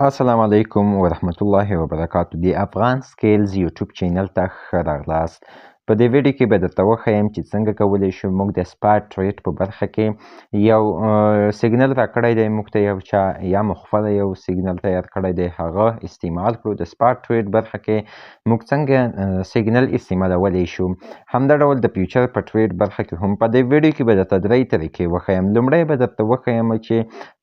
السلام علیکم ورحمت الله وبرکاتو. د افغان سکیلز یوټیوب چینل ته ښه راغلاست. په دې ویډیو کې به درته وښیم چې څنګه کولی شو موږ د سپاټ ټریډ په برخه کې یو سیګنل راکړی دی موږ ته یو چا یا مو خپله یو سیګنل تیار کړی دی هغه استعمال کړو. د سپاټ ټریډ برخه کې موږ څنګه سیګنل استعمالولی شو، همدا ډول د فیوچر په ټریډ برخه کې هم په دې ویډیو کې به درته درې طریقې وښیم. لومړی به درته وښیم چې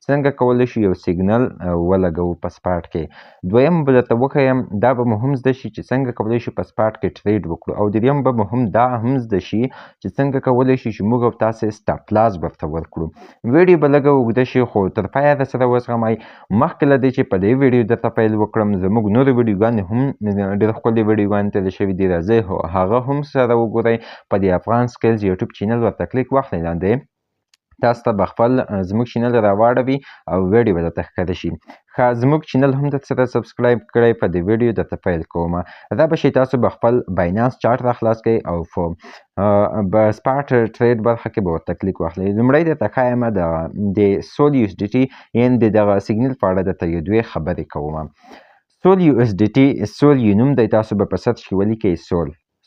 څنګه کولی شو یو سیګنل ولګوو په سپاټ کې. دویم به درته وښیم دا به مو هم زده شي چې څنګه کولی شو په سپاټ کې ټریډ وکړو، او دریم به مو هم دا هم زده شي چې څنګه کولی شو چې موږ او تاسې سټاپ لاس ورته ورکړو. ویډیو به لږه اوږده شي خو تر پایه راسره وزغمئ. مخکې له دې چې په دې ویډیو درته پیل وکړم زموږ نورې ویډیوګانې هم ډېر ښکلې ویډیوګانې تېرې شوي دي، راځئ هغه هم سره وګورئ. په دې افغان سکیلز یوټیوب چینل ورته کلیک واخلئ، لاندې تاسو ته به خپل زموږ چینل راواړوي او ویډیو به درته ښکاره شي. ښه، زموږ چینل هم درسره سبسکرایب کړئ. په دې ویډیو درته پیل کومه. دا به شي تاسو به خپل باینانس چارټ راخلاص کړئ او په سپاټ ټریډ برخه کې به ورته کلیک واخلئ. لومړی درته ښایم د سول یو اس ډي ټي یعنې د دغه سیګنل په اړه درته یو دوې خبرې کومه. سول یو اس ډي ټي، سول یو نوم دی، تاسو به په سرچ کې ولیکئ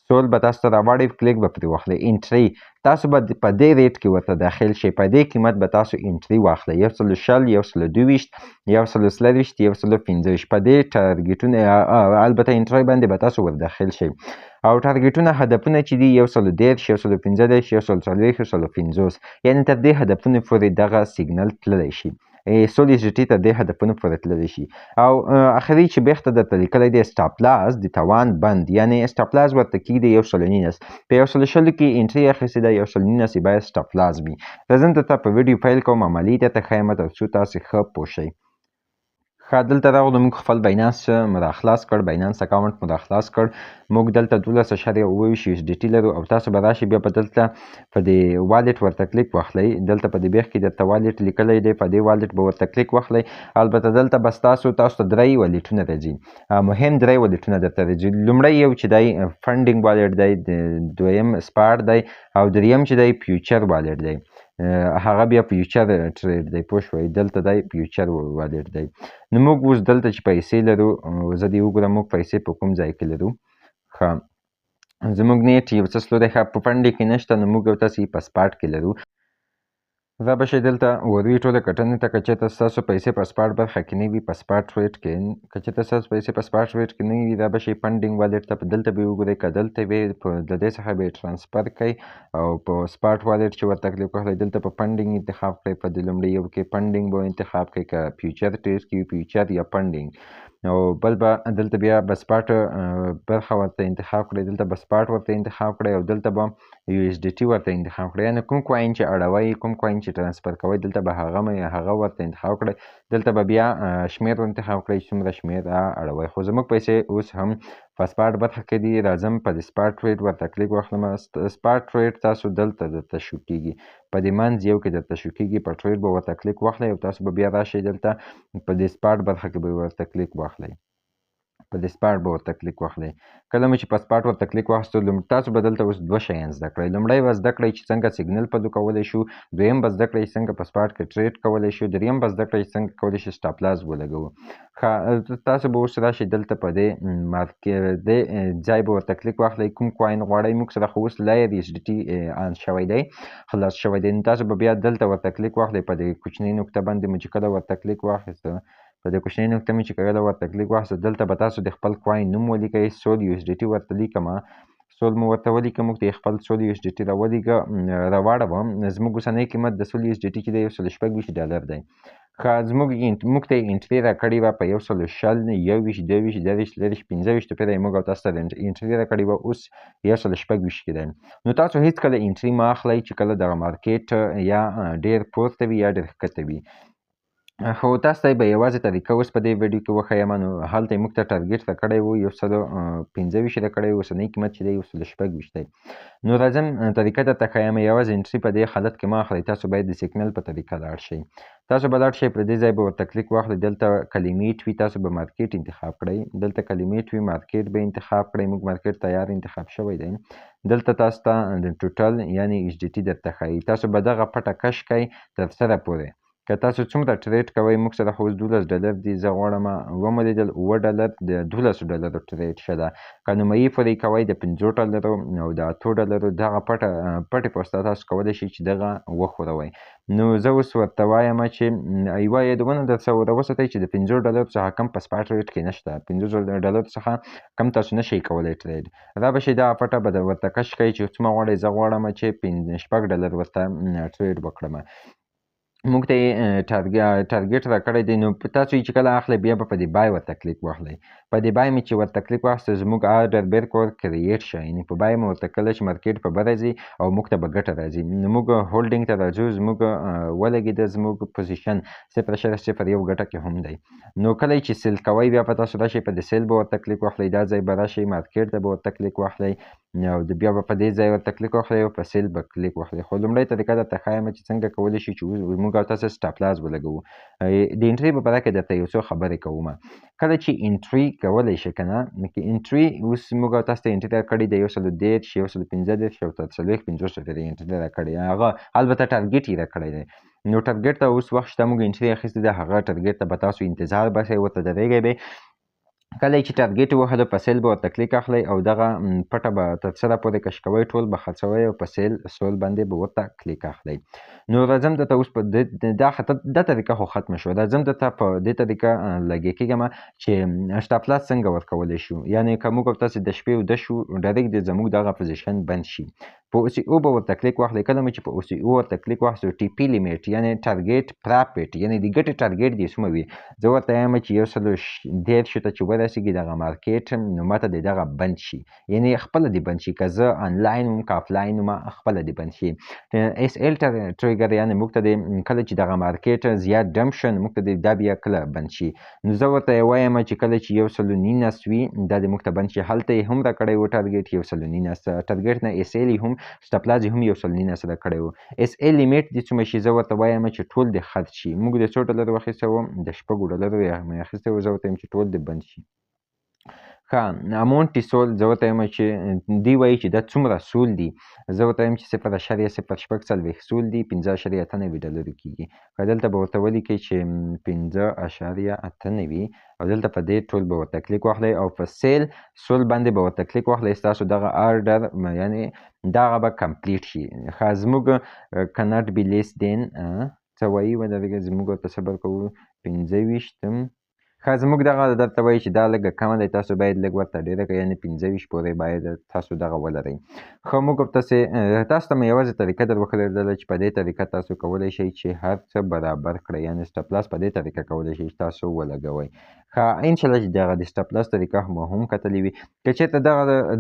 سول به تاسو ته راواړئ، کلیک به پرې واخلئ. انټري تاسو به په دې ریټ کې ورته داخل شئ، په دې قیمت به تاسو انټري واخلئ 160 122 140 150 په دې ټارګیټونه البته انټري باندې به تاسو ور داخل شئ او ټارګیټونه هدفونه چې دي 110 115 140 150 یعنې تر دې هدفونو پورې دغه سیګنل تللی شي. سول اس ډي ټي ته دې هدفونو پورې تللی شي. او اخري چې بیخته درته لیکلی دی سټاپ لاس د توان بند، یعنې سټاپ لاس ورته کږدي 119 په 120 کې انټري اخیستې ده 119 یې باید سټاپ لاس وي. راځم درته په ویډیو پیل کوم، عملي درته ښیم تر څو تاسې ښه پوه شئ. ښه، دلته راغلو، موږ خپل باینانس مو راخلاص کړ، باینانس اکاونټ مو راخلاص کړ. موږ دلته 12.28 یو اس ډي ټي لرو او تاسو به راشئ بیا به دلته په دې والټ ورته کلیک واخلئ. دلته په دې بیخ کې درته والټ لیکلی دی، په دې والټ به ورته کلیک واخلئ. البته دلته بس تاسو ته درې والټونه راځي، مهم درې والټونه درته راځي. لومړی یو چې دی فنډینګ والټ دی، دویم سپاټ دی او دریم چې دی فیوچر والټ دی. هغه بیا فیوچر ټریډ دی، پوه شوئ، دلته دی فیوچر والټ دی. نو موږ اوس دلته چې پیسې لرو، زه دې وګورم موږ پیسې په کوم ځای کې لرو. ښه، زموږ نیټ یو څه سلو دی، ښه په فنډې کې نشته، نو موږ او تاسې په سپاټ کې لرو. دا به شئ دلته وروي ټوله کټنې ته که چېرته ستاسو پیسې په سپاټ برخه کې نه وي، په سپاټ ټریډ کې که چېرته ستاسو پیسې په سپاټ ټریډ کې نه وي، دا به شئ فنډینګ والټ ته دلته به یې وګورئ. که دلته وي د دې څخه به یې ټرانسفر کړئ او په سپاټ والټ چې ورته کلیک وکړئ دلته په فنډینګ انتخاب کړئ. په دې لومړي یو کې فنډینګ به انتخاب کړئ، که فیوچر ټریډ کې وي فیوچر یا فنډینګ، او بل به دلته بیا به سپاټ برخه ورته انتخاب کړئ، دلته به سپاټ ورته انتخاب کړئ او دلته به یو اس ډي ټي ورته انتخاب کړئ. یعنې کوم کوین چې اړوئ، کوم کوین چې ټرانسفر کوئ، دلته به هغه ورته انتخاب کړئ. دلته به بیا شمېر انتخاب کړئ چې څومره شمېر اړوئ. خو زموږ پیسې اوس هم په سپاټ برخه کې دي. راځم په دې سپاټ ټریډ ورته کلیک واخلم. سپاټ ټریډ تاسو دلته درته شو کېږي، په دې منځ یو کې درته شو کېږي، په ټریډ به ورته کلیک واخلئ او تاسو به بیا راشئ دلته په دې سپاټ برخه کې به ورته کلیک واخلئ. په دې سپاټ به ورته کلیک واخلئ. کله مو چې په سپاټ ورته کلیک واخیستو، تاسو به دلته اوس دوه شیان زده کړئ. لومړی به زده کړئ چې څنګه سیګنل پلو کولی شو، دویم به زده کړئ چې څنګه په سپاټ کې ټریډ کولی شو، دریم به زده کړئ چې څنګه کولی شو سټاپ لاس ولګوو. ښه، تاسو به اوس راشئ دلته په دې دې ځای به ورته کلیک واخلئ، کوم کوین غواړئ. موږ سره خو اوس لایر اس ډي ټي آن شوی دی، خلاص شوی دی. نو تاسو به بیا دلته ورته کلیک واخلئ، په دې کوچنۍ نقطه باندې مو چې کله ورته کلیک واخیسته، په دې کوچنۍ نقطه مې چې کله ورته کلیک واخیسته، دلته به تاسو د خپل کوین نوم ولیکئ. سول یو اس ډي ټي ورته لیکمه، سول مو ورته ولیکه، موږ ته خپل سول یو اس ډي ټي راواړوم. زموږ اوسنی قیمت د سول یو اس ډي ټي چې دی $126 دی. ښه، موږ ته یې انټري راکړې وه په 160 21 22 23 25 پورې یې موږ او تاسو ته انټري راکړې وه، اوس 126 کې دی. نو تاسو هېڅکله انټري مه اخلئ چې کله دغه مارکیټ یا ډېر پورته وي یا ډېر ښکته وي. خو تاسو ته به یوازې طریقه اوس په دې ویډیو کې وښیم. نو هلته یې موږ ته ټارګیټ راکړی و 125 راکړی و، اوسنی قیمت چې دی 126 دی. نو راځم طریقه درته ښیم. یوازې انټري په دې حالت کې مه اخلئ، تاسو باید د سیګنل په طریقه لاړ شئ. تاسو به لاړ شئ، پر دې ځای به ورته کلیک واخلئ، دلته کلیمیټ وي، تاسو به مارکیټ انتخاب کړئ. دلته کلیمیټ وي، مارکیټ به انتخاب کړئ. موږ مارکیټ تیار انتخاب شوی دی. دلته تاسو ته د ټوټل یعنې اس ډي ټي درته ښایي. تاسو به دغه پټه کش کړئ تر سره پورې. که تاسو څومره ټریډ کوئ موږ سره خو اوس $12 دي زه غواړم ومو لیدل $7 د $12 ټریډ ښه ده که نیمایي پورې کوئ د $5 او د $8 دغه پټې پوسته تاسو کولی شئ چې دغه وښوروئ نو زه اوس ورته وایم چې یوه یادونه درڅه وساتئ چې د $5 څخه کم په سپاټ ریټ کې نشته $5 څخه کم تاسو نشئ کولی ټریډ را به شئ دغه پټه به ورته کش کوئ چې څومره غواړئ زه غواړم چې $6 ورته ټریډ وکړم موږ ته یې ټارګېټ راکړی دی نو تاسو یې چې کله اخلئ بیا به په دې بای ورته کلیک واخلئ په دې بای مې چې ورته کلیک واخیسته زموږ آرډر بیرکور کریټ شه یعنې په بای مې ورته کله چې مارکیټ په بره ځي او موږ ته به ګټه راځي نو موږ هولډینګ ته راځو زموږ ولګېده زموږ پوزیشن 0.01 ګټه کې هم دی نو کله چې سیل کوئ بیا به تاسو راشئ په دې سیل به ورته کلیک واخلئ دا ځای به راشئ مارکیټ ته به ورته کلیک واخلئ او بیا به په دې ځای ورته کلیک واخلئ او په سیل به کلیک واخلئ خو لومړۍ طریقه درته ښایم چې څنګه کولی شئ چې موږ او تاسو سټاپ لاس ولګوو د انټري په باره کې درته یو څو خبرې کوم کله چې انټري کولی شئ که نه انټري اوس موږ او تاسو ته انټري راکړې د 110 115 او 350 ته انټري راکړې هغه البته ټارګېټ یې راکړی دی نو ټارګېټ ته اوس وخت شته موږ انټري اخیستې ده هغه ټارګېټ ته به تاسو انتظار باسئ ورته درېږئ به کله چې ټارګېټ ووهلو په سیل به ورته کلیک اخلئ او دغه پټه به تر سره پورې کش کوئ ټول به خرڅوئ او په سیل سول باندې به ورته کلیک اخلئ نو راځم درته اوس په دا طریقه خو ختمه شوه راځم درته په دې طریقه لګیا کېږم چې سټاپ لاس څنګه ورکولی شو یعنې که موږ او تاسې د شپې ویده شو ډایرکټ د زموږ دغه پوزیشن بند شي په او سی او به ورته کلیک واخلئ کله مو چې په او سی او ورته کلیک واخلئ ټي پي لیمیټ یعنې ټارګېټ پرافټ یعنې د ګټې ټارګېټ دې څومره وي زه ورته وایم چې 110 ته چې ورسېږي دغه مارکېټ نو ماته دې دغه بند شي یعنې خپله دې بند شي که زه آنلاین وم که آفلاین وم خپله دې بند شي اس ایل ټریګر یعنې موږ ته کله چې دغه مارکېټ زیات ډمپ شه نو موږ ته دا بیا کله بند شي نو زه ورته وایم چې کله چې 119 وي دا دې موږ ته بند شي هلته یې هم راکړی و ټارګېټ 119 ټارګېټ نه اس ایل هم سټاپ لاس هم 119 راکړی و اس ایل لیمیټ دې څومره شي زه ورته وایم چې ټول دې خرڅ شي موږ د $4 واخیستی وم د $6 مې اخیستی و زه ورته وایم چې ټول دې بند شي ښه اماونټ یې سول زه ورته وایم چې دوی وایي چې دا څومره سول دي زه ورته وایم چې 0.046 سول دي $15.98 کېږي که دلته به ورته ولیکئ چې 15.98 او دلته په دې ټول به ورته کلیک واخلئ او په سیل سول باندې به ورته کلیک واخلئ ستاسو دغه آرډر یعنې دغه به کمپلیټ شي ښه زموږ کناټ بي لیس دین څه وایي ودرېږه زموږ ورته صبر کوو 25 ښه زموږ دغه درته وایي چې دا لږه کمه دی تاسو باید لږ ورته ډېره کړئ یعنې 25 پورې باید تاسو دغه ولرئ ښه موږ تاسو ته مې یوازې طریقه در وښودله چې په دې طریقه تاسو کولی شئ چې هر څه برابر کړئ یعنې سټاپ لاس په دې طریقه کولی شئ چې تاسو ولګوئ ښه انشاءالله چې دغه د سټاپ لاس طریقه مو هم کتلې وي که چېرته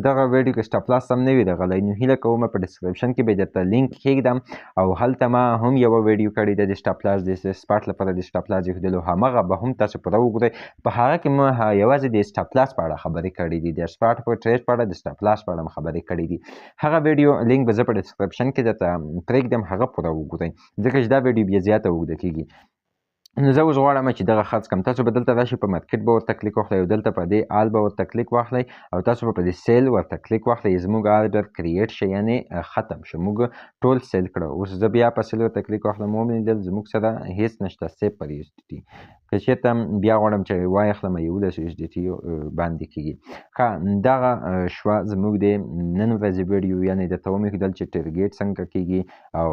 دغه ویډیو کې سټاپ لاس سم نه وي راغلی نو هیله کوم په ډسکرپشن کې به درته لینک کښېږدم او هلته ما هم یوه ویډیو کړې ده د سټاپ لاس د سپاټ لپاره د سټاپ لاس ایښودلو همغه به هم تاسو پوره وګورئ په هغه کې مو یوازې د سټاپ لاس په اړه خبرې کړې دي د سپاټ په ټریډ په اړه د سټاپ لاس په اړه م خبرې کړې دي هغه ویډیو لینک به زه په ډسکرپشن کې درته پرېږدم هغه پوره وګورئ ځکه چې دا ویډیو بیا زیاته اوږده کېږي نو زه اوس غواړم چې دغه خرڅ کړم تاسو به دلته راشئ په مارکېټ به ورته کلیک واخلئ او دلته په دې آل به ورته کلیک واخلئ او تاسو به په دې سیل ورته کلیک واخلئ زموږ آرډر کریټ شه یعنې ختم شه موږ ټول سیل کړه اوس زه بیا په سیل ورته کلیک واخلم ومې لیدل زموږ سره هېڅ نشته صفر پر USDT که چېرته بیا غواړم چې واخلم 11 USDT باندې کېږي ښه دغه شوه زموږ د نن ورځې ویډیو یعنې درته ومې ښودل چې ټارګېټ څنګه کېږي او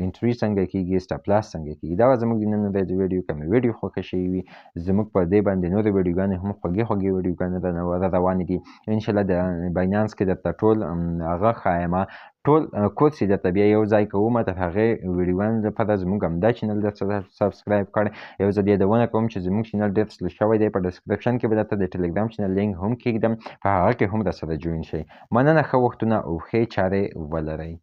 انټري څنګه کېږي سټاپ لاس څنګه کېږي دا زموږ د نن ورځې ویډیو که مې ویډیو خوښه شوې وي زموږ په دې باندې نورې ویډیوګانې هم خوږې ویډیوګانې روانې دي انشاءالله د باینانس کې درته ټول هغه ښایمه ټول کورس یې درته بیا یو ځای کوم تر هغې ویډیوګانو لپاره زموږ همدا چینل درسره سبسکرایب کړئ یو ځل یادونه کوم چې زموږ چینل ډېر سلو شوی دی په ډسکرپشن کې به درته د ټلګرام چینل لینک هم کېږدم په هغه کې هم راسره جوین شئ مننه ښه وختونه او ښې چارې ولرئ